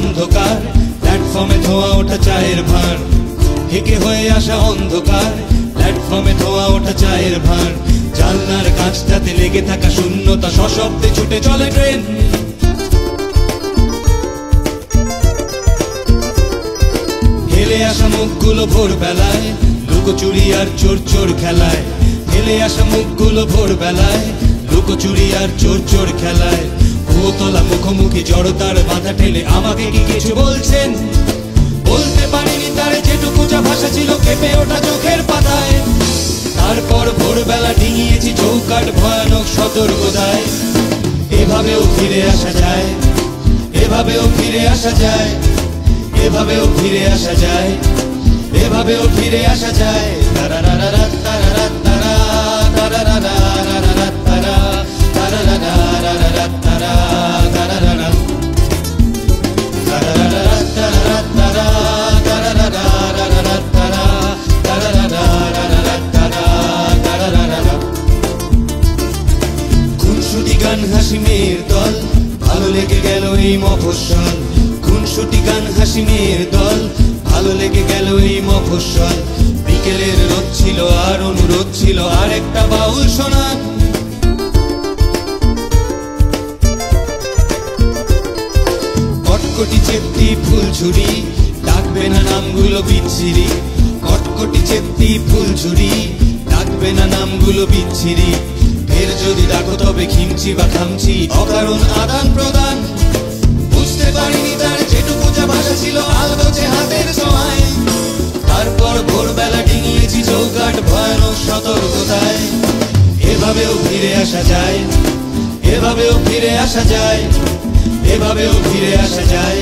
অন্ধকার, প্ল্যাটফর্মে ধোয়া ওঠা চায়ের ভাঁড়। হেঁকে হয়ে আসা অন্ধকার, প্ল্যাটফর্মে ধোয়া ওঠা চায়ের ভাঁড়। জানলার কাঁচটাতে লেগে থাকা শূন্যতা, সশব্দে ছুটে চলে ট্রেন। হেলে আসা মুখগুলো ভোরবেলায়, লুকোচুরি আর চোর চোর খেলায়। হেলে আসা মুখগুলো ভোরবেলায়, লুকোচুরি আর চোর চোর খেলায়। ভূতলা মুখোমুখি জড়তার বাধা ঠেলে আমাকে কি কিছু বলছেন? বলতে পারিনি তার যেটুকু যা ভাষা ছিল কেঁপে ওঠা চোখের পাতায়। তারপর ভোরবেলা ডিঙিয়েছি চৌকাঠ ভয়ানক সতর্কতায়। এভাবেও ফিরে আসা যায়, এভাবেও ফিরে আসা যায়, এভাবেও ফিরে আসা যায়, এভাবেও ফিরে আসা যায়। তারারারা তারারা তারা তারারারা তারা তারারারা তারা তারারারা তারারারা তারা তারা তারারারা তারা তারারারা তারারারা। খুনসুটি গান হাসি মেয়ের দল, ভালো লেগে গেল এই মফস্বল। খুনসুটি গান হাসি মেয়ের দল, ভালো লেগে গেল এই মফস্বল। বিকেলের রোদ ছিল আর অনুরোধ ছিল আর একটা বাউল শোনান। কটকটি চেপ্তি ফুলঝুরি, ডাকবে না নামগুলো বিচ্ছিরি। কটকটি চেপ্তি ফুলঝুরি, ডাকবে না নামগুলো বিচ্ছিরি। ফের যদি ডাকো তবে খিমচি বা খামচি, অকারণ আদান প্রদান। বুঝতে পারিনি তার যেটুকু যা ভাষা ছিল আলগোছে হাতের ছোঁয়ায়। তারপর ভোরবেলা ডিঙিয়েছি চৌকাঠ ভয়ানক সতর্কতায়। এভাবেও ফিরে আসা যায়, এভাবেও ফিরে আসা যায়, এভাবেও ফিরে আসা যায়,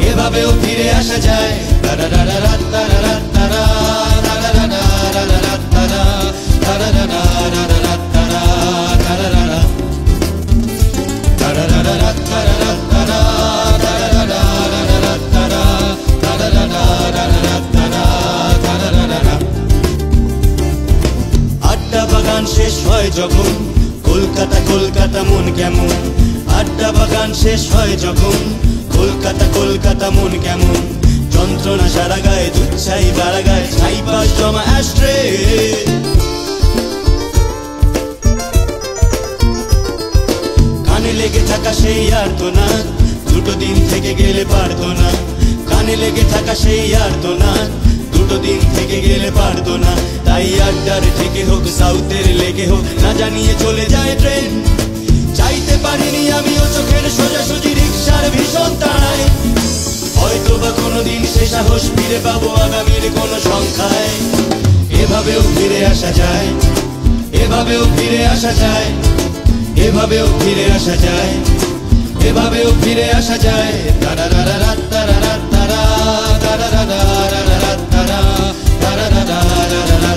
এভাবেও ফিরে আসা যায়। তারারারা তারারা তারা তারারারা তারা তারারারা তারা তারারারা তারারারা তারারা তারা তারারারা তারা তারারারা তারা। আড্ডা বাগান শেষ হয় যখন, কলকাতা কলকাতা মন কেমন। আড্ডা বাগান শেষ হয় যখন, কলকাতা কলকাতা মন কেমন। যন্ত্রণা সারা গায়ে, দুচ্ছাই বাড়া গায়ে, ছাই পাশ জমা অ্যাস্ট্রে। কানে লেগে থাকা সেই আর্তনাদ, দুটো দিন থেকে গেলে পারতো না। কানে লেগে থাকা সেই আর্তনাদ, দুটো দিন থেকে গেলে পারতো না। তাই আড্ডার থেকে হোক, সাউথের লেগে হোক, না জানিয়ে চলে যায় ট্রেন। চাইতে পারিনি আমিও চোখের সোজাসুজি রিক্সার ভীষণ তাড়ায়। হয়তো বা কোনোদিন সে সাহস ফিরে পাবো আগামীর কোনো সংখ্যায়। এভাবেও ফিরে আসা যায়, এভাবেও ফিরে আসা যায়, এভাবেও ফিরে আসা যায়, এভাবেও ফিরে আসা যায়। তারারারা তারারা তারা তারারারা তারা তারারারা